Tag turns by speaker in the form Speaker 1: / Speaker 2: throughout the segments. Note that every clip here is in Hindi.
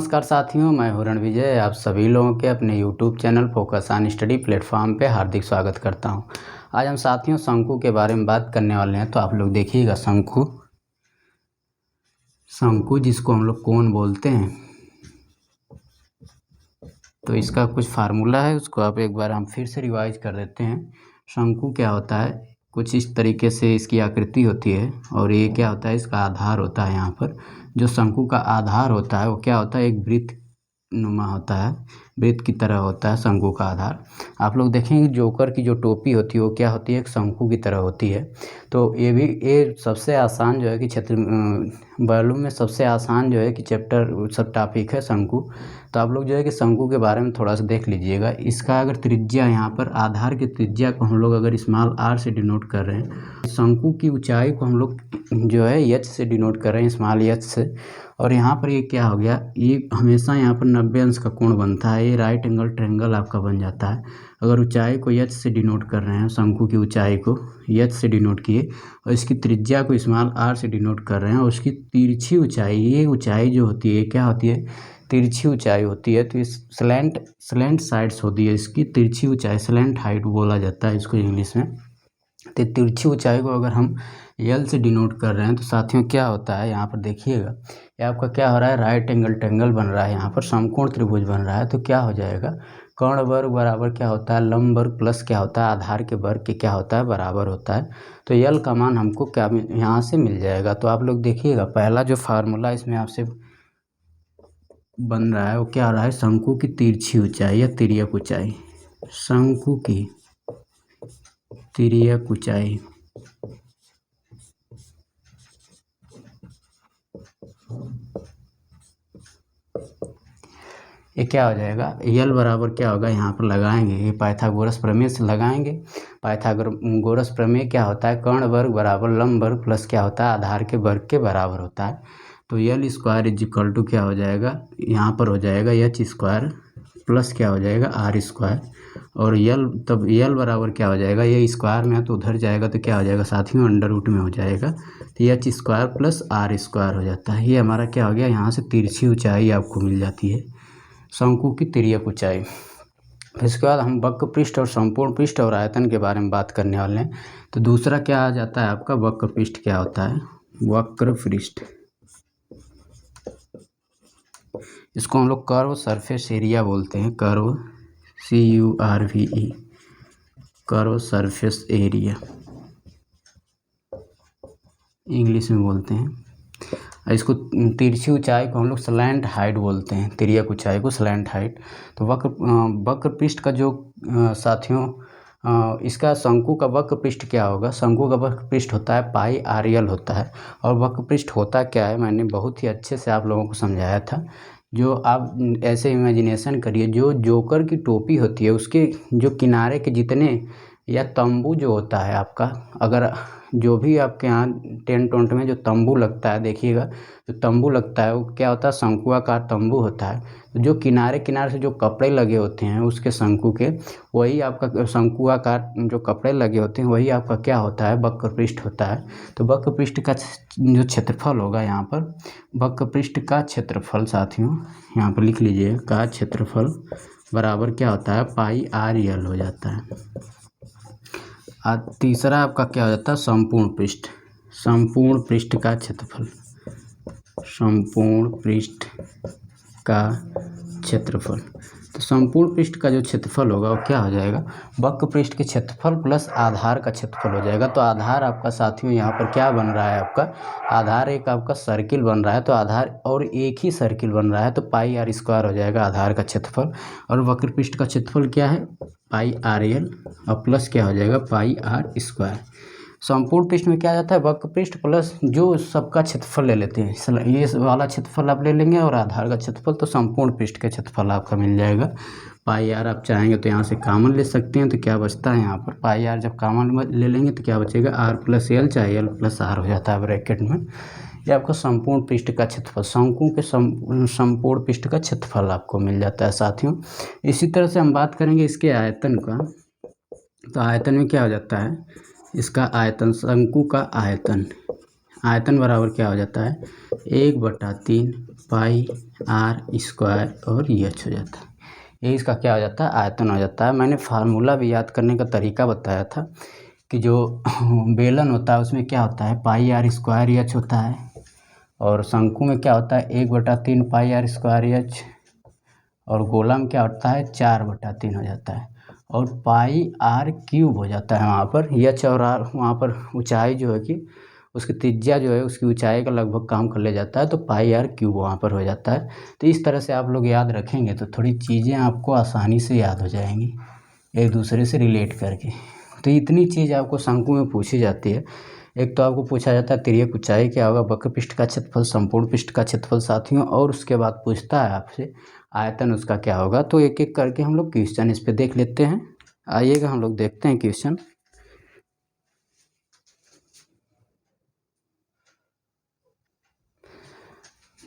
Speaker 1: नमस्कार साथियों, मैं हूं रणविजय। आप सभी लोगों के अपने YouTube channel focus on study platform पे हार्दिक स्वागत करता हूं। आज हम साथियों शंकु के बारे में बात करने वाले हैं। तो आप लोग देखिएगा, शंकु जिसको हम लोग कोन बोलते हैं, तो इसका कुछ फार्मूला है, उसको आप एक बार हम फिर से रिवाइज कर देते हैं। शंकु क्या होता है, कुछ इस तरीके से इसकी आकृति होती है और ये क्या होता है, इसका आधार होता है। यहाँ पर जो शंकु का आधार होता है वो क्या होता है, एक वृत्त नुमा होता है, वृत्त की तरह होता है शंकु का आधार। आप लोग देखेंगे जोकर की जो टोपी होती है वो क्या होती है, एक शंकु की तरह होती है। तो ये सबसे आसान जो है कि वॉल्यूम में सबसे आसान जो है कि चैप्टर सब टॉपिक है शंकु। तो आप लोग जो है कि शंकु के बारे में थोड़ा सा देख लीजिएगा। इसका अगर त्रिज्या, यहाँ पर आधार की त्रिज्या को हम लोग अगर स्मॉल r से डिनोट कर रहे हैं, शंकु की ऊंचाई को हम लोग जो है h से डिनोट कर रहे हैं, स्मॉल h से। और यहाँ पर ये क्या हो गया, ये हमेशा यहाँ पर 90 अंश का कोण बनता है, ये राइट एंगल ट्रायंगल आपका बन जाता है। अगर ऊंचाई को h से डिनोट कर रहे हैं, शंकु की ऊंचाई को h से डिनोट किए और इसकी त्रिज्या को स्मॉल r से डिनोट कर रहे हैं, और उसकी तिरछी ऊंचाई, ये ऊंचाई जो होती है क्या होती है, तिरछी ऊंचाई होती है। तो इस स्लैंट साइड्स होती है, इसकी तिरछी ऊंचाई स्लैंट हाइट बोला जाता है इसको इंग्लिश में। तो तिरछी ऊंचाई को अगर हम L से डिनोट कर रहे हैं तो साथियों क्या होता है, यहाँ पर देखिएगा, ये आपका क्या हो रहा है, राइट एंगल ट्रायंगल बन रहा है, यहाँ पर समकोण त्रिभुज बन रहा है। तो क्या हो जाएगा, कर्ण वर्ग बराबर क्या होता है, लंब वर्ग प्लस क्या होता है, आधार के वर्ग के क्या होता है, बराबर होता है। तो L का मान हमको क्या यहाँ से मिल जाएगा। तो आप लोग देखिएगा, पहला जो फार्मूला इसमें आपसे बन रहा है वो क्या हो रहा है, शंकु की तिरछी ऊंचाई या तिर्यक ऊंचाई, शंकु की तिर्यक ऊंचाई ये क्या हो जाएगा, यल बराबर क्या होगा, यहाँ पर लगाएंगे, ये पाइथागोरस प्रमेय से लगाएंगे। पाइथागोरस प्रमेय क्या होता है, कर्ण वर्ग बराबर लंब वर्ग प्लस क्या होता है, आधार के वर्ग के बराबर होता है। तो L square is equal to क्या हो जाएगा, यहाँ पर हो जाएगा एच स्क्वायर प्लस क्या हो जाएगा, आर स्क्वायर। और यल, तब यल बराबर क्या हो जाएगा, ये स्क्वायर में है तो उधर जाएगा तो क्या हो जाएगा साथियों, अंडर रूट में हो जाएगा। तो H square plus R square हो जाता है। ये हमारा क्या हो गया, यहाँ से तिरछी ऊंचाई आपको मिल जाती है, शंकु की तिर्यक ऊंचाई। इसके बाद हम वक्र पृष्ठ और संपूर्ण पृष्ठ और आयतन के बारे में बात करने वाले हैं। तो दूसरा क्या आ जाता है आपका, वक्र पृष्ठ क्या होता है, वक्र पृष्ठ, इसको हम लोग कर्व सरफेस एरिया बोलते हैं, curve CURVE, curve surface area English में बोलते हैं। इसको तिरछी ऊंचाई को हम लोग स्लैंट हाइट बोलते हैं, तिर्यक ऊंचाई को स्लैंट हाइट। तो वक्र पृष्ठ का जो साथियों इसका शंकु का वक्र पृष्ठ क्या होगा, शंकु का वक्र पृष्ठ होता है पाई RL होता है। और वक्र पृष्ठ होता क्या है, मैंने बहुत ही अच्छे से आप लोगों को समझाया था। जो आप ऐसे इमेजिनेशन करिए, जो जोकर की टोपी होती है उसके जो किनारे के जितने या तंबू जो होता है आपका, अगर जो भी आपके यहाँ टेंट वेंट में जो तंबू लगता है, देखिएगा जो तंबू लगता है वो क्या होता है, शंकुआकार तंबू होता है। तो जो किनारे किनारे से जो कपड़े लगे होते हैं उसके शंकु के, वही आपका शंकुआकार जो कपड़े लगे होते हैं वही आपका क्या होता है, वक्र पृष्ठ होता है। तो वक्र पृष्ठ का जो क्षेत्रफल होगा, यहाँ पर वक्र पृष्ठ का क्षेत्रफल साथियों यहाँ पर लिख लीजिए, का क्षेत्रफल बराबर क्या होता है, पाई RL हो जाता है। तीसरा आपका क्या हो जाता है, संपूर्ण पृष्ठ, संपूर्ण पृष्ठ का क्षेत्रफल, संपूर्ण पृष्ठ का क्षेत्रफल। तो संपूर्ण पृष्ठ का जो क्षेत्रफल होगा वो क्या हो जाएगा, वक्र पृष्ठ के क्षेत्रफल प्लस आधार का क्षेत्रफल हो जाएगा। तो आधार आपका साथियों यहाँ पर क्या बन रहा है, आपका आधार एक आपका सर्किल बन रहा है, तो आधार और एक ही सर्किल बन रहा है, तो पाई R स्क्वायर हो जाएगा आधार का क्षेत्रफल। और वक्र पृष्ठ का क्षेत्रफल क्या है, पाई RL और प्लस क्या हो जाएगा, पाई R स्क्वायर। संपूर्ण पृष्ठ में क्या आ जाता है, वक्र पृष्ठ प्लस जो सबका क्षेत्रफल ले लेते हैं, ये वाला क्षेत्रफल आप ले लेंगे और आधार का क्षेत्रफल, तो संपूर्ण पृष्ठ का क्षेत्रफल आपका मिल जाएगा पाई R। आप चाहेंगे तो यहाँ से कॉमन ले सकते हैं, तो क्या बचता है यहाँ पर पाई R, जब कॉमन ले लेंगे तो क्या बचेगा, R प्लस L, चाहे L प्लस R हो जाता है ब्रैकेट में। ये आपका संपूर्ण पृष्ठ का क्षेत्रफल, शंकु के संपूर्ण पृष्ठ का क्षेत्रफल आपको मिल जाता है साथियों। इसी तरह से हम बात करेंगे इसके आयतन का। तो आयतन में क्या हो जाता है, इसका आयतन, शंकु का आयतन, आयतन बराबर क्या हो जाता है 1/3 पाई आर स्क्वायर और एच हो जाता है। ये इसका क्या हो जाता है आयतन हो जाता है। मैंने फार्मूला भी याद करने का तरीका बताया था कि जो बेलन होता है उसमें क्या होता है पाई आर स्क्वायर एच होता है, और शंकु में क्या होता है 1/3 पाई आर स्क्वायर एच, और गोला में क्या होता है 4/3 हो जाता है, और पाई आर क्यूब हो जाता है। वहाँ पर एच और आर वहाँ पर ऊंचाई जो है कि उसकी त्रिज्या जो है उसकी ऊंचाई का लगभग काम कर ले जाता है, तो पाई आर क्यूब वहाँ पर हो जाता है। तो इस तरह से आप लोग याद रखेंगे तो थोड़ी चीज़ें आपको आसानी से याद हो जाएंगी एक दूसरे से रिलेट करके। तो इतनी चीज़ आपको शंकु में पूछी जाती है। एक तो आपको पूछा जाता है तिर्यक ऊंचाई क्या होगा, वक्र पृष्ठ का क्षेत्रफल, संपूर्ण पृष्ठ का क्षेत्रफल साथियों, और उसके बाद पूछता है आपसे आयतन उसका क्या होगा। तो एक एक करके हम लोग क्वेश्चन इस पे देख लेते हैं। आइएगा हम लोग देखते हैं क्वेश्चन।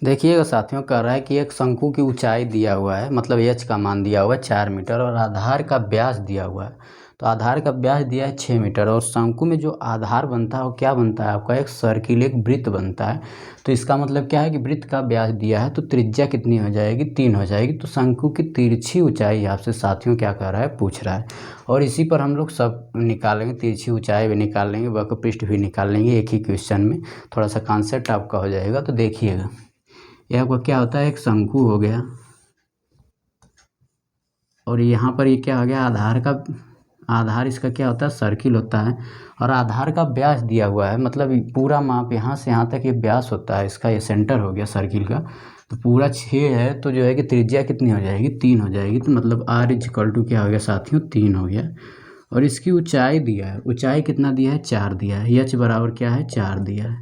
Speaker 1: देखिएगा साथियों, कह रहा है कि एक शंकु की ऊंचाई दिया हुआ है, मतलब एच का मान दिया हुआ है 4 मीटर, और आधार का व्यास दिया हुआ है। तो आधार का व्यास दिया है 6 मीटर, और शंकु में जो आधार बनता है वो क्या बनता है आपका एक सर्किल, एक वृत्त बनता है। तो इसका मतलब क्या है कि वृत्त का व्यास दिया है तो त्रिज्या कितनी हो जाएगी 3 हो जाएगी। तो शंकु की तिरछी ऊंचाई आपसे साथियों क्या कर रहा है पूछ रहा है, और इसी पर हम लोग सब निकालेंगे, तिरछी ऊंचाई भी निकाल लेंगे, वक्र पृष्ठ भी निकाल लेंगे एक ही क्वेश्चन में। थोड़ा सा कॉन्सेप्ट आपका हो जाएगा। तो देखिएगा यह आपका क्या होता है एक शंकु हो गया, और यहाँ पर ये क्या हो गया आधार इसका क्या होता है सर्किल होता है, और आधार का व्यास दिया हुआ है, मतलब पूरा माप यहाँ से यहाँ तक ये व्यास होता है इसका, ये सेंटर हो गया सर्किल का। तो पूरा 6 है तो जो है कि त्रिज्या कितनी हो जाएगी 3 हो जाएगी। तो मतलब R = क्या हो गया साथियों 3 हो गया। और इसकी ऊंचाई दिया है, ऊंचाई कितना दिया है 4 दिया है, एच बराबर क्या है 4 दिया है,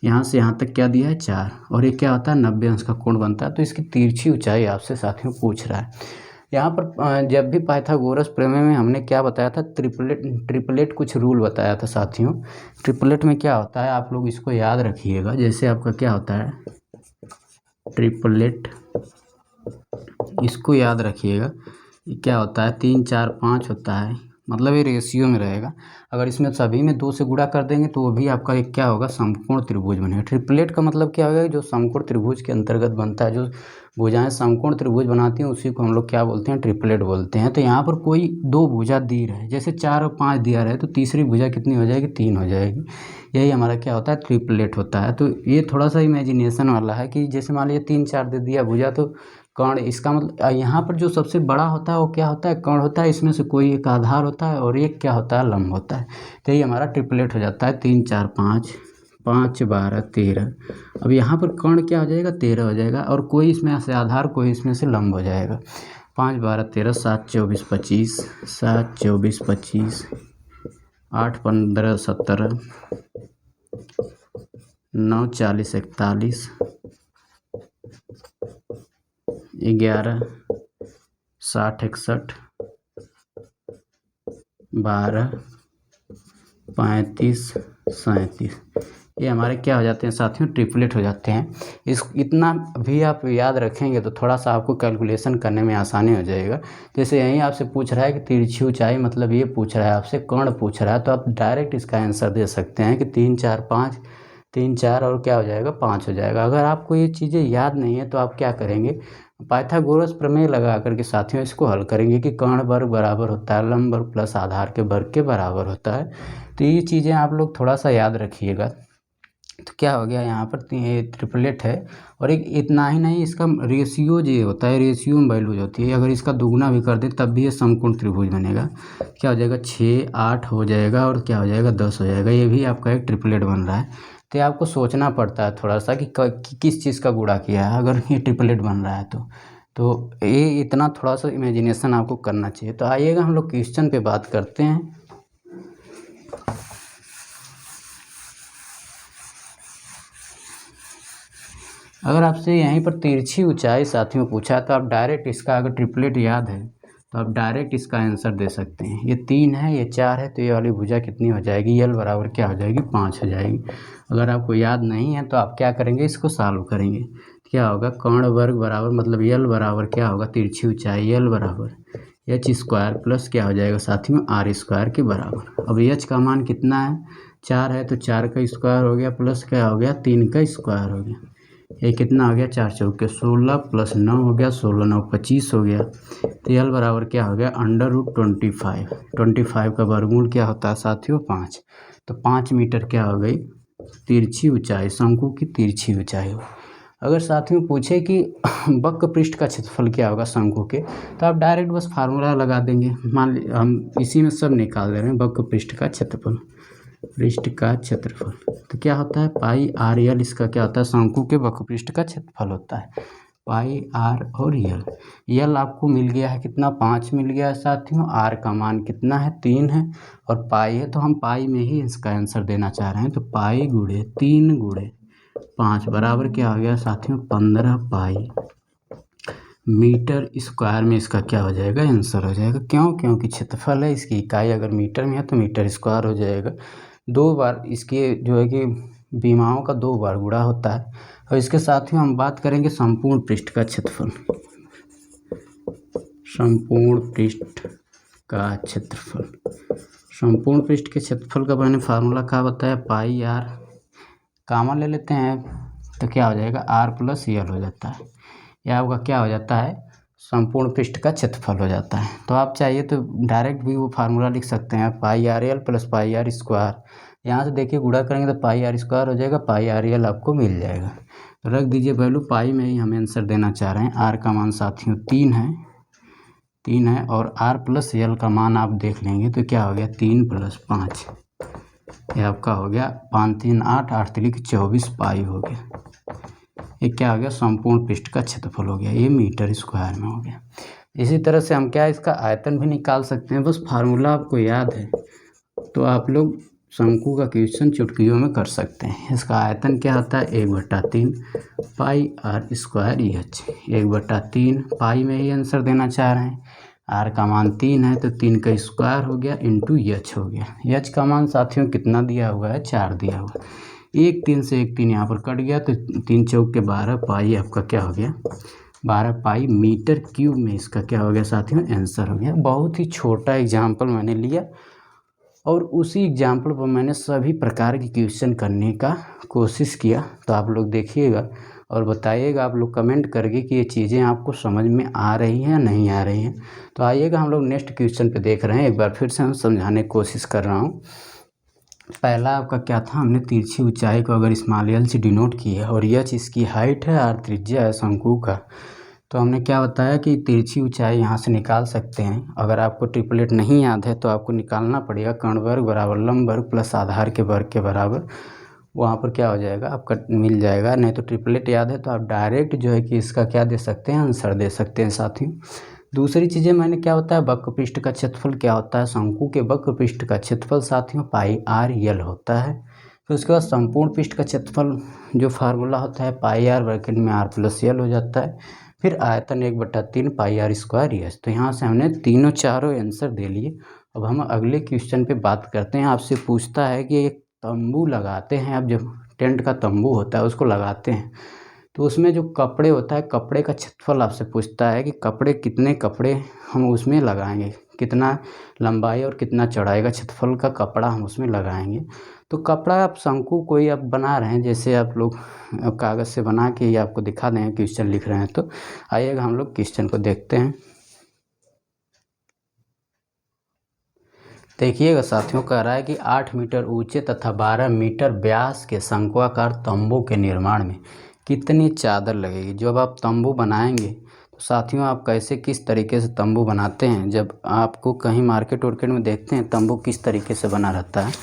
Speaker 1: यहाँ से यहाँ तक क्या दिया है 4, और ये क्या होता है 90 अंश का कोण बनता है। तो इसकी तिरछी ऊंचाई आपसे साथियों पूछ रहा है। यहाँ पर जब भी पाइथागोरस प्रमेय में हमने क्या बताया था ट्रिपलेट कुछ रूल बताया था साथियों। ट्रिपलेट में क्या होता है आप लोग इसको याद रखिएगा। जैसे आपका क्या होता है ट्रिपलेट, इसको याद रखिएगा। ये क्या होता है 3 4 5 होता है, मतलब ये रेशियो में रहेगा। अगर इसमें सभी में 2 से गुणा कर देंगे तो वो भी आपका एक क्या होगा समकोण त्रिभुज बनेगा। ट्रिपलेट का मतलब क्या होगा जो समकोण त्रिभुज के अंतर्गत बनता है, जो भुजाएं समकोण त्रिभुज बनाती हैं उसी को हम लोग क्या बोलते हैं ट्रिपलेट बोलते हैं। तो यहाँ पर कोई 2 भुजा दी रहे, जैसे 4 और 5 दिया रहे तो तीसरी भुजा कितनी हो जाएगी 3 हो जाएगी। यही हमारा क्या होता है ट्रिपलेट होता है। तो ये थोड़ा सा इमेजिनेशन वाला है कि जैसे मान लीजिए 3 4 दे दिया भुजा, तो कर्ण, इसका मतलब यहाँ पर जो सबसे बड़ा होता है वो क्या होता है कर्ण होता है, इसमें से कोई एक आधार होता है और एक क्या होता है लंब होता है। तो यही हमारा ट्रिपलेट हो जाता है 3 4 5 5 12 13। अब यहाँ पर कर्ण क्या हो जाएगा 13 हो जाएगा, और कोई इसमें से आधार कोई इसमें से लंब हो जाएगा। 5 12 13 7 24 25 7 24 25 8 15 17 9 40 41 11 60 61 12 35 37, ये हमारे क्या हो जाते हैं साथियों ट्रिपलेट हो जाते हैं। इस इतना भी आप याद रखेंगे तो थोड़ा सा आपको कैलकुलेशन करने में आसानी हो जाएगा। जैसे यहीं आपसे पूछ रहा है कि तिरछी ऊंचाई, मतलब ये पूछ रहा है आपसे कर्ण पूछ रहा है, तो आप डायरेक्ट इसका आंसर दे सकते हैं कि 3 4 5, 3 4 और क्या हो जाएगा 5 हो जाएगा। अगर आपको ये चीज़ें याद नहीं है तो आप क्या करेंगे पाइथागोरस प्रमेय लगा करके साथियों इसको हल करेंगे कि कर्ण वर्ग बराबर होता है लंब वर्ग प्लस आधार के वर्ग के बराबर होता है। तो ये चीज़ें आप लोग थोड़ा सा याद रखिएगा। तो क्या हो गया यहाँ पर ये ट्रिपलेट है, और एक इतना ही नहीं इसका रेशियो जो होता है रेशियो में वैल्यूज होती है, अगर इसका दुगुना भी कर दे तब भी ये समकोण त्रिभुज बनेगा। क्या हो जाएगा 6 8 हो जाएगा, और क्या हो जाएगा 10 हो जाएगा। ये भी आपका एक ट्रिपलेट बन रहा है। तो आपको सोचना पड़ता है थोड़ा सा कि किस चीज़ का गुणा किया है अगर ये ट्रिपलेट बन रहा है तो ये इतना थोड़ा सा इमेजिनेशन आपको करना चाहिए। तो आइएगा हम लोग क्वेश्चन पे बात करते हैं। अगर आपसे यहीं पर तिरछी ऊंचाई साथियों पूछा तो आप डायरेक्ट इसका, अगर ट्रिपलेट याद है तो आप डायरेक्ट इसका आंसर दे सकते हैं। ये 3 है ये 4 है, तो ये वाली भुजा कितनी हो जाएगी यल बराबर क्या हो जाएगी 5 हो जाएगी। अगर आपको याद नहीं है तो आप क्या करेंगे इसको सॉल्व करेंगे। क्या होगा कर्ण वर्ग बराबर, मतलब यल बराबर क्या होगा तिरछी ऊंचाई यल बराबर एच स्क्वायर प्लस क्या हो जाएगा साथियों आर स्क्वायर के बराबर। अब एच का मान कितना है 4 है तो 4 का स्क्वायर हो गया प्लस क्या हो गया 3 का स्क्वायर हो गया। ये कितना हो गया 4 चौके 16 प्लस 9 हो गया 16 9 25 हो गया। तो यल बराबर क्या हो गया √25। 25 का वर्गमूल क्या होता है साथियों 5। तो 5 मीटर क्या हो गई तिरछी ऊंचाई, शंकु की तिरछी ऊंचाई हो। अगर साथियों पूछे कि वक्र पृष्ठ का क्षेत्रफल क्या होगा शंकु के, तो आप डायरेक्ट बस फार्मूला लगा देंगे। मान ली हम इसी में सब निकाल दे रहे हैं वक्र पृष्ठ का क्षेत्रफल, पृष्ठ का क्षेत्रफल तो क्या होता है पाई आर यल, इसका क्या होता है शंकु के वक्र पृष्ठ का क्षेत्रफल होता है पाई आर और यल आपको मिल गया है कितना 5 मिल गया है साथियों। आर का मान कितना है 3 है और पाई है तो हम पाई में ही इसका आंसर देना चाह रहे हैं। तो पाई गुणे 3 गुणे 5 बराबर क्या हो गया साथियों 15 पाई मीटर स्क्वायर में इसका क्या हो जाएगा आंसर हो जाएगा। क्यों? क्योंकि क्षेत्रफल है, इसकी इकाई अगर मीटर में है तो मीटर स्क्वायर हो जाएगा। 2 बार इसके जो है कि विमाओं का 2 बार गुणा होता है। और इसके साथ ही हम बात करेंगे संपूर्ण पृष्ठ का क्षेत्रफल, संपूर्ण पृष्ठ का क्षेत्रफल। संपूर्ण पृष्ठ के क्षेत्रफल का मैंने फार्मूला क्या बताया पाई आर, कॉमन ले लेते हैं तो क्या हो जाएगा आर प्लस यल हो जाता है। यह आपका क्या हो जाता है संपूर्ण पृष्ठ का क्षेत्रफल हो जाता है। तो आप चाहिए तो डायरेक्ट भी वो फार्मूला लिख सकते हैं pi R L plus pi R square. यहाँ से देखिए गुणा करेंगे तो पाई आर स्क्वायर हो जाएगा, पाई आर यल आपको मिल जाएगा। तो रख दीजिए वैल्यू, पाई में ही हम आंसर देना चाह रहे हैं। आर का मान साथियों 3 है और आर प्लस यल का मान आप देख लेंगे तो क्या हो गया 3 + 5, ये आपका हो गया 5 3 8 8 3 24 पाई हो गया। ये क्या हो गया संपूर्ण पृष्ठ का क्षेत्रफल हो गया, ये मीटर स्क्वायर में हो गया। इसी तरह से हम क्या इसका आयतन भी निकाल सकते हैं। बस फार्मूला आपको याद है तो आप लोग शंकु का क्वेश्चन चुटकियों में कर सकते हैं। इसका आयतन क्या होता है 1/3 पाई आर स्क्वायर EH। 1/3 पाई में ही आंसर देना चाह रहे हैं। आर का मान 3 है तो 3 का स्क्वायर हो गया इंटू एच हो गया। एच का मान साथियों कितना दिया हुआ है 4 दिया हुआ है। 1 3 से 1 3 यहाँ पर कट गया तो 3 चौके 12 पाई आपका क्या हो गया 12 पाई मीटर क्यूब में इसका क्या हो गया साथियों आंसर हो गया। बहुत ही छोटा एग्जाम्पल मैंने लिया और उसी एग्जाम्पल पर मैंने सभी प्रकार की क्वेश्चन करने का कोशिश किया। तो आप लोग देखिएगा और बताइएगा आप लोग कमेंट करके कि ये चीज़ें आपको समझ में आ रही हैं या नहीं आ रही हैं। तो आइएगा हम लोग नेक्स्ट क्वेश्चन पे देख रहे हैं। एक बार फिर से हम समझाने की कोशिश कर रहा हूँ। पहला आपका क्या था, हमने तिरछी ऊंचाई को अगर स्मॉल एल से डिनोट की है और एच इसकी हाइट है, आर त्रिज्या है शंकु का, तो हमने क्या बताया कि तिरछी ऊंचाई यहाँ से निकाल सकते हैं। अगर आपको ट्रिपलेट नहीं याद है तो आपको निकालना पड़ेगा कर्ण वर्ग बराबर लंब वर्ग प्लस आधार के वर्ग के बराबर। वहाँ पर क्या हो जाएगा आपका मिल जाएगा। नहीं तो ट्रिपलेट याद है तो आप डायरेक्ट जो है कि इसका क्या दे सकते हैं आंसर दे सकते हैं साथियों। दूसरी चीज़ें मैंने क्या होता है वक्र पृष्ठ का क्षेत्रफल क्या होता है, शंकु के वक्र पृष्ठ का क्षेत्रफल साथियों पाई आर यल होता है। फिर उसके बाद संपूर्ण पृष्ठ का क्षेत्रफल जो फार्मूला होता है पाई आर ब्रैकेट में आर प्लस यल हो जाता है। फिर आयतन 1/3 पाई आर स्क्वायर EH। तो यहाँ से हमने तीनों चारों आंसर दे लिए। अब हम अगले क्वेश्चन पे बात करते हैं। आपसे पूछता है कि एक तंबू लगाते हैं, अब जब टेंट का तंबू होता है उसको लगाते हैं तो उसमें जो कपड़े होता है कपड़े का क्षेत्रफल आपसे पूछता है कि कितने कपड़े हम उसमें लगाएंगे, कितना लंबाई और कितना चौड़ाई का क्षेत्रफल का कपड़ा हम उसमें लगाएंगे। तो कपड़ा आप शंकु कोई आप बना रहे हैं, जैसे आप लोग कागज़ से बना के ये आपको दिखा दें क्वेश्चन लिख रहे हैं। तो आइएगा हम लोग क्वेश्चन को देखते हैं। देखिएगा साथियों कह रहा है कि 8 मीटर ऊंचे तथा 12 मीटर व्यास के शंक्वाकार तंबू के निर्माण में कितनी चादर लगेगी। जब आप तंबू बनाएंगे तो साथियों आप कैसे किस तरीके से तंबू बनाते हैं, जब आपको कहीं मार्केट वार्केट में देखते हैं तंबू किस तरीके से बना रहता है,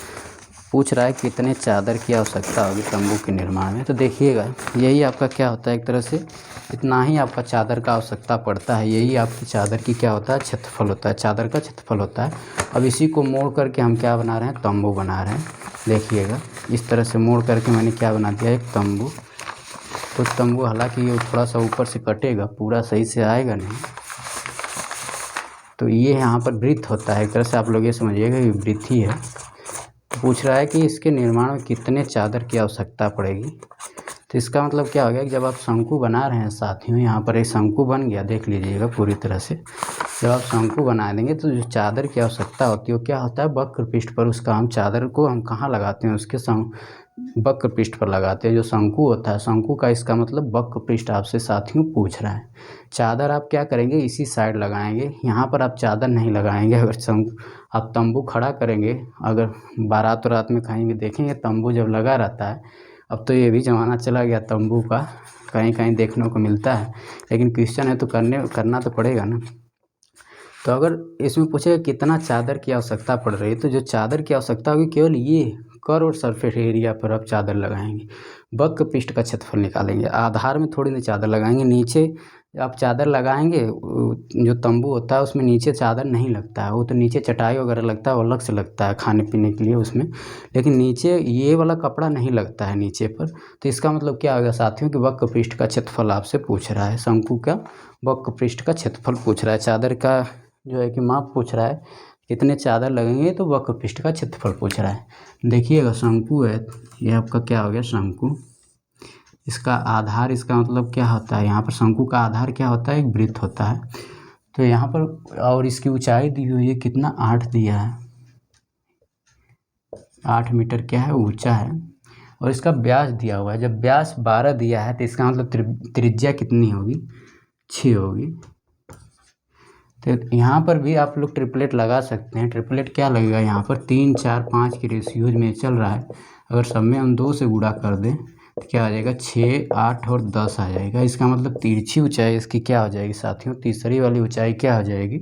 Speaker 1: पूछ रहा है कितने चादर की आवश्यकता होगी तंबू के निर्माण में। तो देखिएगा यही आपका क्या होता है, एक तरह से इतना ही आपका चादर का आवश्यकता पड़ता है। यही आपकी चादर की क्या होता है क्षेत्रफल होता है, चादर का क्षेत्रफल होता है। अब इसी को मोड़ करके हम क्या बना रहे हैं तंबू बना रहे हैं। देखिएगा इस तरह से मोड़ करके मैंने क्या बना दिया एक तंबू। तो तंबू हालांकि ये थोड़ा सा ऊपर से कटेगा, पूरा सही से आएगा नहीं। तो ये यहाँ पर वृत्त होता है, एक तरह से आप लोग ये समझिएगा कि वृत्त ही है। पूछ रहा है कि इसके निर्माण में कितने चादर की आवश्यकता पड़ेगी। तो इसका मतलब क्या हो गया कि जब आप शंकु बना रहे हैं साथियों, यहाँ पर एक शंकु बन गया, देख लीजिएगा पूरी तरह से जब आप शंकु बना देंगे तो जो चादर की आवश्यकता होती है वो क्या होता है, वक्र पृष्ठ पर उसका हम चादर को हम कहाँ लगाते हैं, उसके वक्र पृष्ठ पर लगाते हैं। जो शंकु होता है, शंकु का इसका मतलब वक्र पृष्ठ आपसे साथियों पूछ रहा है। चादर आप क्या करेंगे, इसी साइड लगाएंगे, यहाँ पर आप चादर नहीं लगाएंगे। अगर आप तंबू खड़ा करेंगे, अगर बारात रात में कहीं भी देखेंगे तंबू जब लगा रहता है, अब तो ये भी ज़माना चला गया तंबू का, कहीं कहीं देखने को मिलता है, लेकिन क्वेश्चन है तो करना तो पड़ेगा ना। तो अगर इसमें पूछेगा कितना चादर की आवश्यकता पड़ रही है, तो जो चादर की आवश्यकता होगी केवल ये कर्व और सरफेस एरिया पर आप चादर लगाएंगे। वक्र पृष्ठ का क्षेत्रफल निकालेंगे, आधार में थोड़ी ना चादर लगाएंगे। नीचे आप चादर लगाएंगे, जो तंबू होता है उसमें नीचे चादर नहीं लगता है, वो तो नीचे चटाई वगैरह लगता है, वो अलग से लगता है खाने पीने के लिए उसमें, लेकिन नीचे ये वाला कपड़ा नहीं लगता है नीचे पर। तो इसका मतलब क्या होगा साथियों कि वक्र पृष्ठ का क्षेत्रफल आपसे पूछ रहा है, शंकु का वक्र पृष्ठ का क्षेत्रफल पूछ रहा है। चादर का जो है कि माप पूछ रहा है, कितने चादर लगेंगे, तो वक्र पृष्ठ का क्षेत्रफल पूछ रहा है। देखिएगा शंकु है, ये आपका क्या हो गया शंकु, इसका आधार, इसका मतलब क्या होता है, यहाँ पर शंकु का आधार क्या होता है, एक वृत्त होता है। तो यहाँ पर और इसकी ऊंचाई दी हुई है कितना, 8 दिया है, 8 मीटर क्या है ऊंचा है, और इसका व्यास दिया हुआ है। जब व्यास 12 दिया है तो इसका मतलब त्रिज्या कितनी होगी, 6 होगी। तो यहाँ पर भी आप लोग ट्रिपलेट लगा सकते हैं। ट्रिपलेट क्या लगेगा, यहाँ पर 3 4 5 की रेशियोज में चल रहा है, अगर सब में हम 2 से गुणा कर दें तो क्या आ जाएगा, 6 8 और 10 आ जाएगा। इसका मतलब तिरछी ऊंचाई इसकी क्या हो जाएगी साथियों, तीसरी वाली ऊंचाई क्या हो जाएगी,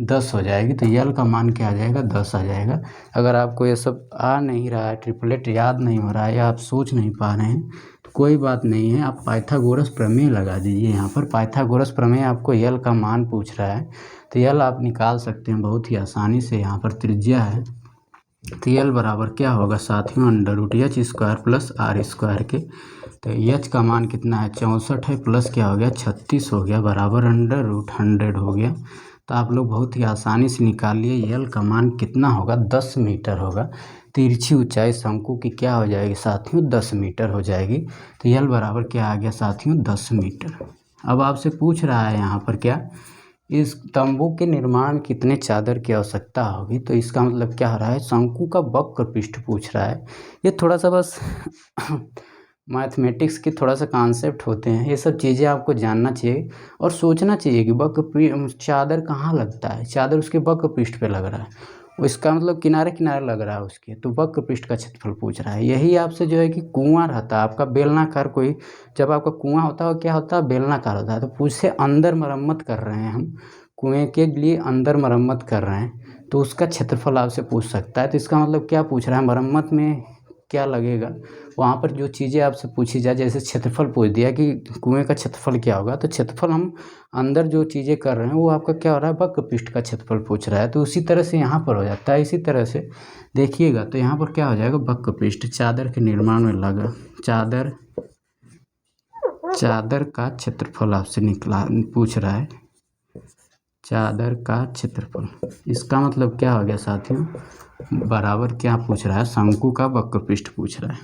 Speaker 1: 10 हो जाएगी। तो यल का मान क्या आ जाएगा, 10 आ जाएगा। अगर आपको ये सब आ नहीं रहा है, ट्रिपलेट याद नहीं हो रहा है, या आप सोच नहीं पा रहे हैं, तो कोई बात नहीं है, आप पाइथागोरस प्रमेय लगा दीजिए। यहाँ पर पाइथागोरस प्रमेय आपको यल का मान पूछ रहा है, तो यल आप निकाल सकते हैं बहुत ही आसानी से। यहाँ पर त्रिज्या है, तो यल बराबर क्या होगा साथियों, √h² प्लस r² के। तो एच का मान कितना है, 64 है, प्लस क्या हो गया 36 हो गया, बराबर √100 हो गया। तो आप लोग बहुत ही आसानी से निकाल लिए, यल का मान कितना होगा, 10 मीटर होगा। तिरछी ऊंचाई शंकु की क्या हो जाएगी साथियों, 10 मीटर हो जाएगी। तो यल बराबर क्या आ गया साथियों, 10 मीटर। अब आपसे पूछ रहा है यहाँ पर क्या, इस तंबू के निर्माण में कितने चादर की आवश्यकता होगी। तो इसका मतलब क्या हो रहा है, शंकु का वक्र पृष्ठ पूछ रहा है। ये थोड़ा सा बस मैथमेटिक्स के थोड़ा सा कॉन्सेप्ट होते हैं, ये सब चीज़ें आपको जानना चाहिए और सोचना चाहिए कि चादर कहाँ लगता है, चादर उसके वक्र पृष्ठ पे लग रहा है, इसका मतलब किनारे किनारे लग रहा है उसके, तो वक्र पृष्ठ का क्षेत्रफल पूछ रहा है। यही आपसे जो है कि कुआं रहता है आपका बेलनाकार, कोई जब आपका कुआं होता है क्या होता है, बेलनाकार होता है, तो उससे अंदर मरम्मत कर रहे हैं हम, कुएं के लिए अंदर मरम्मत कर रहे हैं, तो उसका क्षेत्रफल आपसे पूछ सकता है। तो इसका मतलब क्या पूछ रहा है, मरम्मत में क्या लगेगा, वहाँ पर जो चीज़ें आपसे पूछी जाए, जैसे क्षेत्रफल पूछ दिया कि कुएं का क्षेत्रफल क्या होगा, तो क्षेत्रफल हम अंदर जो चीज़ें कर रहे हैं वो आपका क्या हो रहा है, वक्र पृष्ठ का क्षेत्रफल पूछ रहा है। तो उसी तरह से यहाँ पर हो जाता है, इसी तरह से देखिएगा, तो यहाँ पर क्या हो जाएगा, वक्र पृष्ठ चादर के निर्माण में लगा, चादर का क्षेत्रफल आपसे निकला पूछ रहा है, चादर का क्षेत्रफल। इसका मतलब क्या हो गया साथियों, बराबर क्या पूछ रहा है, शंकु का वक्र पृष्ठ पूछ रहा है,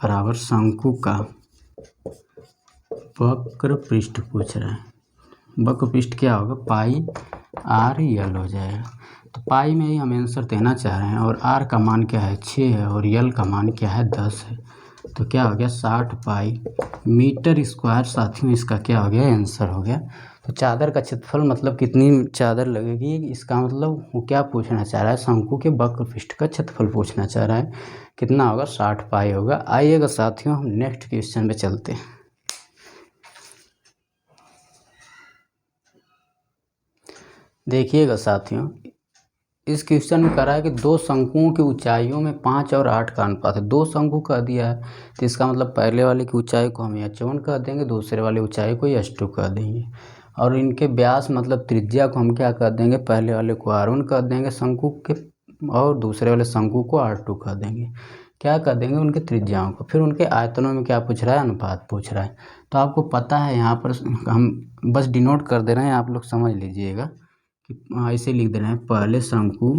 Speaker 1: बराबर शंकु का वक्र पृष्ठ पूछ रहा है। वक्र पृष्ठ क्या होगा, पाई आर यल हो जाएगा। तो पाई में ही हम आंसर देना चाह रहे हैं, और आर का मान क्या है, 6 है, और यल का मान क्या है, 10 है। तो क्या हो गया, 60 पाई मीटर स्क्वायर साथियों, इसका क्या हो गया, आंसर हो गया। तो चादर का क्षेत्रफल मतलब कितनी चादर लगेगी, इसका मतलब वो क्या पूछना चाह रहा है, शंकु के वक्र पृष्ठ का क्षेत्रफल पूछना चाह रहा है। कितना होगा, 60 पाई होगा। आइएगा साथियों हम नेक्स्ट क्वेश्चन में चलते हैं। देखिएगा साथियों, इस क्वेश्चन में कह रहा है कि दो शंकुओं की ऊंचाइयों में 5 और 8 का अनुपात है। दो शंकु कह दिया है, तो इसका मतलब पहले वाले की ऊंचाई को हम h1 कह देंगे, दूसरे वाले ऊंचाई को h2 कह देंगे, और इनके व्यास मतलब त्रिज्या को हम क्या कह देंगे, पहले वाले को r1 कह देंगे शंकु के, और दूसरे वाले शंकु को r2 कह देंगे। क्या कह देंगे, उनके त्रिज्याओं को। फिर उनके आयतनों में क्या पूछ रहा है, अनुपात पूछ रहा है। तो आपको पता है यहाँ पर हम बस डिनोट कर दे रहे हैं, आप लोग समझ लीजिएगा कि ऐसे लिख दे रहे हैं, पहले शंकु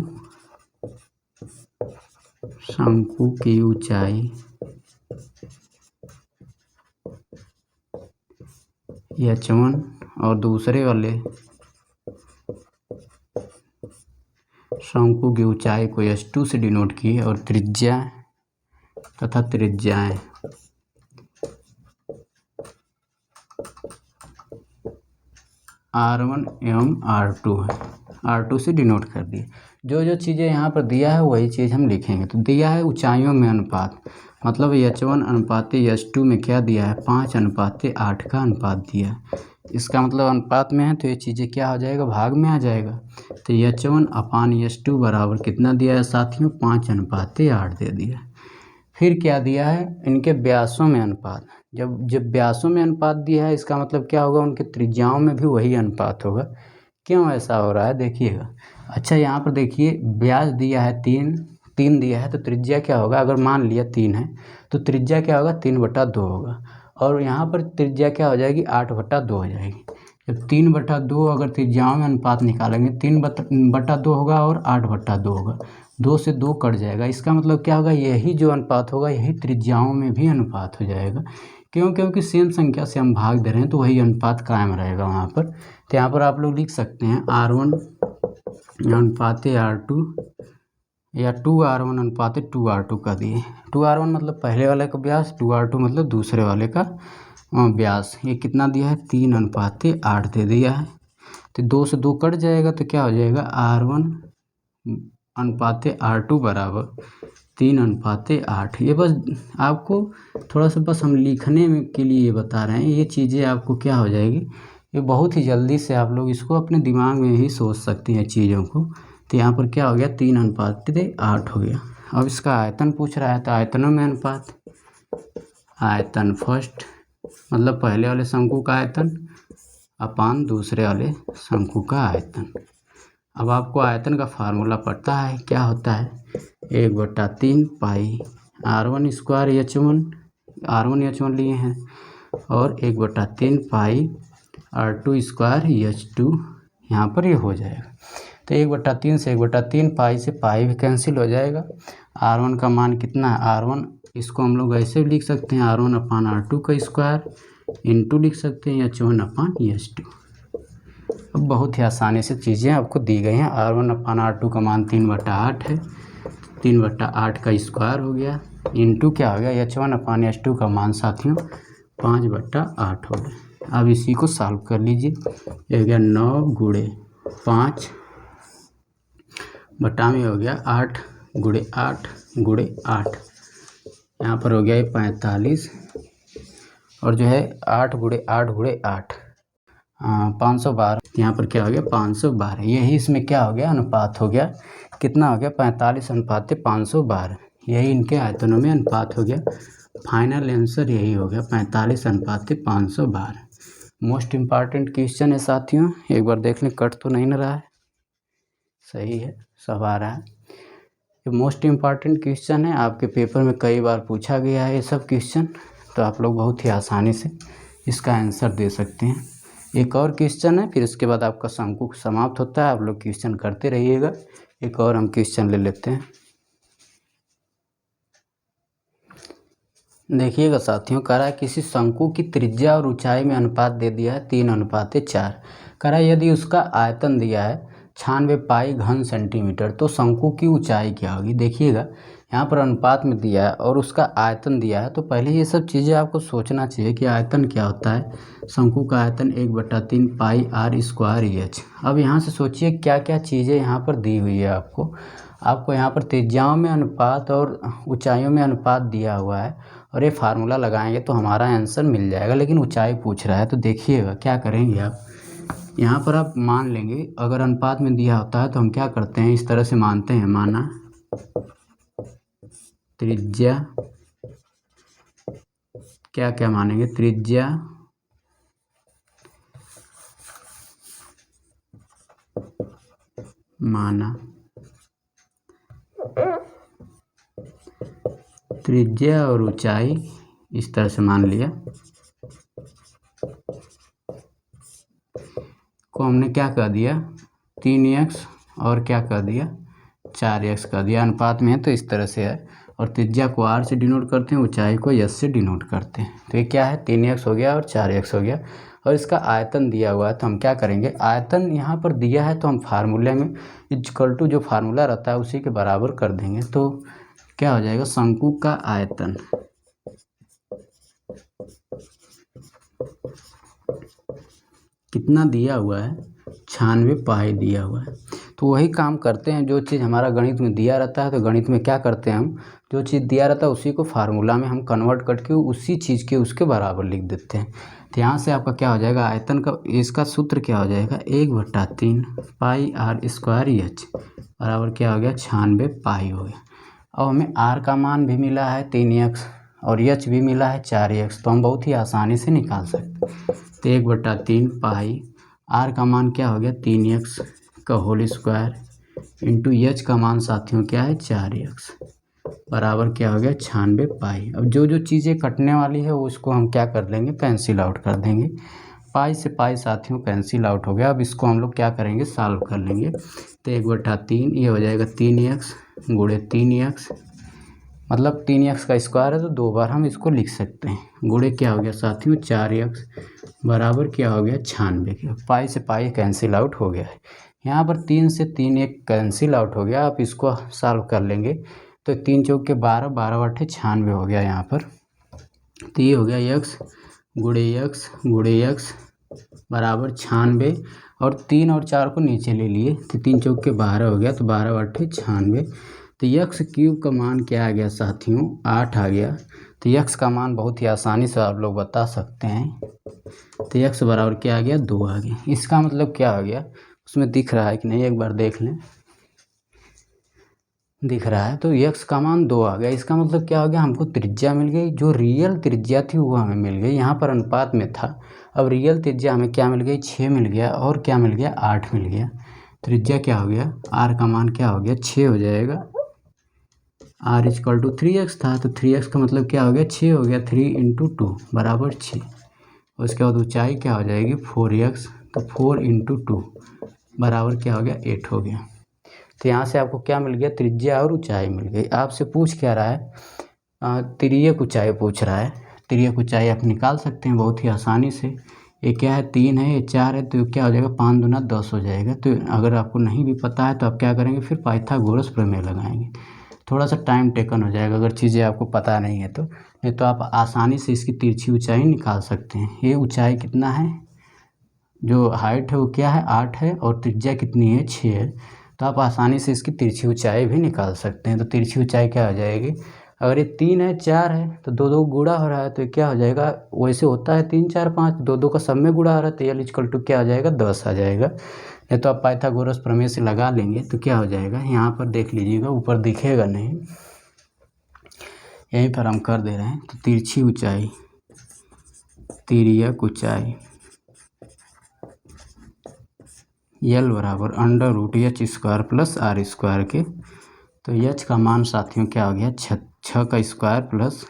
Speaker 1: की ऊंचाई h1 और दूसरे वाले शंकु की ऊंचाई को h2 से डिनोट किए और त्रिज्या तथा त्रिज्याएं R1 एवं R2 है, R2 से डिनोट कर दिए। जो जो चीज़ें यहाँ पर दिया है वही चीज़ हम लिखेंगे। तो दिया है ऊंचाइयों में अनुपात, मतलब h1 अनुपात h2 में क्या दिया है, 5:8 का अनुपात दिया है। इसका मतलब अनुपात में है तो ये चीज़ें क्या हो जाएगा, भाग में आ जाएगा। तो h1/h2 बराबर कितना दिया है साथियों, 5:8 दे दिया है। फिर क्या दिया है, इनके व्यासों में अनुपात। जब व्यासों में अनुपात दिया है इसका मतलब क्या होगा, उनके त्रिज्याओं में भी वही अनुपात होगा। क्यों ऐसा हो रहा है देखिएगा। अच्छा यहाँ पर देखिए, व्यास दिया है 3 दिया है तो त्रिज्या क्या होगा, अगर मान लिया 3 है तो त्रिज्या क्या होगा, 3/2 होगा। और यहाँ पर त्रिज्या क्या हो जाएगी, 8/2 हो जाएगी। जब 3/2 अगर त्रिज्याओं में अनुपात निकालेंगे, 3/2 होगा और 8/2 होगा, 2 से 2 कट जाएगा। इसका मतलब क्या होगा, यही जो अनुपात होगा यही त्रिज्याओं में भी अनुपात हो जाएगा। क्योंकि सेम संख्या से हम भाग दे रहे हैं तो वही अनुपात कायम रहेगा वहाँ पर। तो यहाँ पर आप लोग लिख सकते हैं R1 अनुपात R2 या 2R1 अनुपात 2R2 का दिए। 2R1 मतलब पहले वाले का व्यास, 2R2 मतलब दूसरे वाले का व्यास। ये कितना दिया है, 3:8 दे दिया है। तो 2 से 2 कट जाएगा तो क्या हो जाएगा, R1 अनुपात R2 बराबर 3:8। ये बस आपको थोड़ा सा बस हम लिखने में के लिए ये बता रहे हैं। ये चीज़ें आपको क्या हो जाएगी, ये बहुत ही जल्दी से आप लोग इसको अपने दिमाग में ही सोच सकते हैं चीज़ों को। तो यहाँ पर क्या हो गया, 3:8 हो गया। अब इसका आयतन पूछ रहा है तो आयतनों में अनुपात, आयतन फर्स्ट मतलब पहले वाले शंकु का आयतन अपान दूसरे वाले शंकु का आयतन। अब आपको आयतन का फार्मूला पता है, क्या होता है, 1/3 पाई R1² h1, R1 h1 लिए हैं, और 1/3 पाई R2² h2। यहाँ पर ये हो जाएगा। तो 1/3 से 1/3 पाई से पाई भी कैंसिल हो जाएगा। R1 का मान कितना है, R1 इसको हम लोग ऐसे भी लिख सकते हैं, R1/R2 का स्क्वायर इंटू लिख सकते हैं h1/h2। अब बहुत ही आसानी से चीज़ें आपको दी गई हैं। R1/R2 का मान 3/8 है, 3/8 का स्क्वायर हो गया, इंटू क्या हो गया, h1/h2 का मान साथियों 5/8 हो गया। अब इसी को सॉल्व कर लीजिए। ये हो गया 9 गुणे 5 बटा में हो गया 8 गुणे 8 गुणे 8। यहाँ पर हो गया ये 45 और जो है 8 गुणे 8 गुणे 8 512। यहाँ पर क्या हो गया, 512। यही इसमें क्या हो गया, अनुपात हो गया। कितना हो गया, 45:512। यही इनके आयतनों में अनुपात हो गया। फाइनल आंसर यही हो गया, 45:512। मोस्ट इम्पॉर्टेंट क्वेश्चन है साथियों, एक बार देख लें, कट तो नहीं ना रहा है, सही है, सब आ रहा है। ये मोस्ट इम्पॉर्टेंट क्वेश्चन है, आपके पेपर में कई बार पूछा गया है ये सब क्वेश्चन, तो आप लोग बहुत ही आसानी से इसका आंसर दे सकते हैं। एक और क्वेश्चन है, फिर उसके बाद आपका शंकु समाप्त होता है। आप लोग क्वेश्चन करते रहिएगा। एक और हम क्वेश्चन ले लेते हैं। देखिएगा साथियों, कह रहा है किसी शंकु की त्रिज्या और ऊंचाई में अनुपात दे दिया है 3:4। कह रहा है यदि उसका आयतन दिया है 96 पाई घन सेंटीमीटर तो शंकु की ऊंचाई क्या होगी। देखिएगा यहाँ पर अनुपात में दिया है और उसका आयतन दिया है, तो पहले ये सब चीज़ें आपको सोचना चाहिए कि आयतन क्या होता है। शंकु का आयतन 1/3 पाई r²h। अब यहाँ से सोचिए क्या क्या चीज़ें यहाँ पर दी हुई है आपको यहाँ पर त्रिज्याओं में अनुपात और ऊंचाइयों में अनुपात दिया हुआ है, और ये फार्मूला लगाएंगे तो हमारा आंसर मिल जाएगा। लेकिन ऊंचाई पूछ रहा है तो देखिएगा क्या करेंगे आप, यहाँ पर आप मान लेंगे, अगर अनुपात में दिया होता है तो हम क्या करते हैं, इस तरह से मानते हैं, माना त्रिज्या, क्या क्या मानेंगे, त्रिज्या माना, त्रिज्या और ऊंचाई इस तरह से मान लिया, को हमने क्या कर दिया, 3x और क्या कर दिया, 4x कर दिया। अनुपात में है तो इस तरह से है, और त्रिज्या को r से डिनोट करते हैं, ऊंचाई को s से डिनोट करते हैं। तो ये क्या है, 3x हो गया और 4x हो गया। और इसका आयतन दिया हुआ है, तो हम क्या करेंगे, आयतन यहाँ पर दिया है तो हम फार्मूले में इक्वल टू जो फार्मूला रहता है उसी के बराबर कर देंगे। तो क्या हो जाएगा, शंकु का आयतन कितना दिया हुआ है, 96 पाई दिया हुआ है। तो वही काम करते हैं, जो चीज़ हमारा गणित में दिया रहता है तो गणित में क्या करते हैं हम, जो चीज़ दिया रहता है उसी को फार्मूला में हम कन्वर्ट करके उसी चीज़ के उसके बराबर लिख देते हैं। तो यहाँ से आपका क्या हो जाएगा, आयतन का इसका सूत्र क्या हो जाएगा, 1/3 पाई r स्क्वायर एच बराबर क्या हो गया, 96 पाई हो गया। अब हमें r का मान भी मिला है 3x और एच भी मिला है 4x, तो हम बहुत ही आसानी से निकाल सकते हैं। तो 1/3 पाई r का मान क्या हो गया, 3x का होल स्क्वायर इंटू एच का मान साथियों क्या है, 4x बराबर क्या हो गया, 96 पाई। अब जो जो चीज़ें कटने वाली है उसको हम क्या कर लेंगे, कैंसिल आउट कर देंगे। पाई से पाई साथियों कैंसिल आउट हो गया। अब इसको हम लोग क्या करेंगे, सॉल्व कर लेंगे। तो 1/3 ये हो जाएगा 3x गुणे 3x, मतलब 3x का स्क्वायर है तो 2 बार हम इसको लिख सकते हैं। गुणे क्या हो गया साथियों, 4x बराबर क्या हो गया, 96 के। पाई से पाई कैंसिल आउट हो गया है। यहाँ पर 3 से 3 एक कैंसिल आउट हो गया। आप इसको सॉल्व कर लेंगे तो 3 चौक के 12, 12 × 8 96 हो गया यहाँ पर। तो ये हो गया x गुणे x बराबर 96 और 3 और 4 को नीचे ले लिए तो 3 चौक के 12 हो गया, तो 12/8 96। तो x क्यूब का मान क्या आ गया साथियों, 8 आ गया। तो x का मान बहुत ही आसानी से आप लोग बता सकते हैं। तो x बराबर क्या आ गया, 2 आ गया। इसका मतलब क्या हो गया, उसमें दिख रहा है कि नहीं, एक बार देख लें, दिख रहा है। तो x का मान 2 आ गया। इसका मतलब क्या हो गया, हमको त्रिज्या मिल गई, जो रियल त्रिज्या थी वो हमें मिल गई। यहाँ पर अनुपात में था, अब रियल त्रिज्या हमें क्या मिल गई, 6 मिल गया, और क्या मिल गया, 8 मिल गया। त्रिज्या क्या हो गया, r का मान क्या हो गया, 6 हो जाएगा। r = 3x था, तो 3x का मतलब क्या हो गया, 6 हो गया। 3 × 2 बराबर 6। उसके बाद ऊंचाई क्या हो जाएगी, 4x, तो 4 × 2 बराबर क्या हो गया, 8 हो गया। तो यहाँ से आपको क्या मिल गया, त्रिज्या और ऊंचाई मिल गई। आपसे पूछ क्या रहा है, तिर्यक ऊंचाई पूछ रहा है। तिर्यक ऊंचाई आप निकाल सकते हैं बहुत ही आसानी से। ये क्या है, 3 है, ये 4 है, तो क्या हो जाएगा, 5 दूना 10 हो जाएगा। तो अगर आपको नहीं भी पता है तो आप क्या करेंगे, फिर पाइथागोरस प्रमेय लगाएंगे। थोड़ा सा टाइम टेकन हो जाएगा अगर चीज़ें आपको पता नहीं है तो, नहीं तो आप आसानी से इसकी तिरछी ऊंचाई निकाल सकते हैं। ये ऊंचाई कितना है, जो हाइट है वो क्या है, 8 है, और त्रिज्या कितनी है, 6 है। तो आप आसानी से इसकी तिरछी ऊंचाई भी निकाल सकते हैं। तो तिरछी ऊंचाई क्या हो जाएगी, अगर ये 3 है, 4 है, तो 2 गुणा हो रहा है, तो क्या हो जाएगा, वैसे होता है 3 4 5, 2 का सब में गुणा हो रहा है, तो L = क्या आ जाएगा, 10 आ जाएगा। नहीं तो आप पाइथागोरस प्रमेय से लगा लेंगे तो क्या हो जाएगा, यहाँ पर देख लीजिएगा, ऊपर दिखेगा नहीं, यहीं पर हम कर दे रहे हैं। तो तिरछी ऊंचाई, तिर्यक ऊंचाई L बराबर √h² प्लस r² के। तो h का मान साथियों क्या हो गया, 6 का स्क्वायर प्लस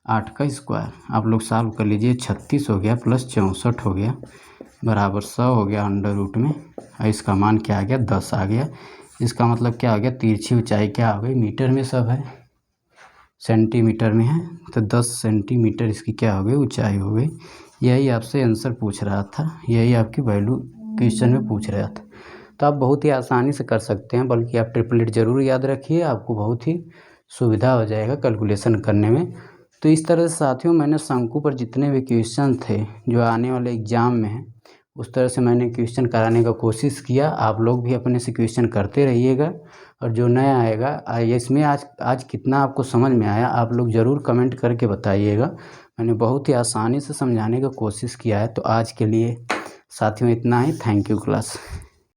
Speaker 1: 8 का स्क्वायर। आप लोग सॉल्व कर लीजिए, 36 हो गया प्लस 64 हो गया बराबर 100 हो गया √ में, और इसका मान क्या आ गया, 10 आ गया। इसका मतलब क्या हो गया, तिरछी ऊंचाई क्या हो गई, मीटर में सब है, सेंटीमीटर में है, तो 10 सेंटीमीटर इसकी क्या हो गई, ऊंचाई हो गई। यही आपसे आंसर पूछ रहा था, यही आपकी वैल्यू क्वेश्चन में पूछ रहा था। तो आप बहुत ही आसानी से कर सकते हैं, बल्कि आप ट्रिपलेट ज़रूर याद रखिए, आपको बहुत ही सुविधा हो जाएगा कैलकुलेशन करने में। तो इस तरह से साथियों मैंने शंकु पर जितने भी क्वेश्चन थे जो आने वाले एग्ज़ाम में हैं, उस तरह से मैंने क्वेश्चन कराने का कोशिश किया। आप लोग भी अपने से क्वेश्चन करते रहिएगा, और जो नया आएगा इसमें आज कितना आपको समझ में आया आप लोग ज़रूर कमेंट करके बताइएगा। मैंने बहुत ही आसानी से समझाने का कोशिश किया है। तो आज के लिए साथियों इतना ही। Thank you class.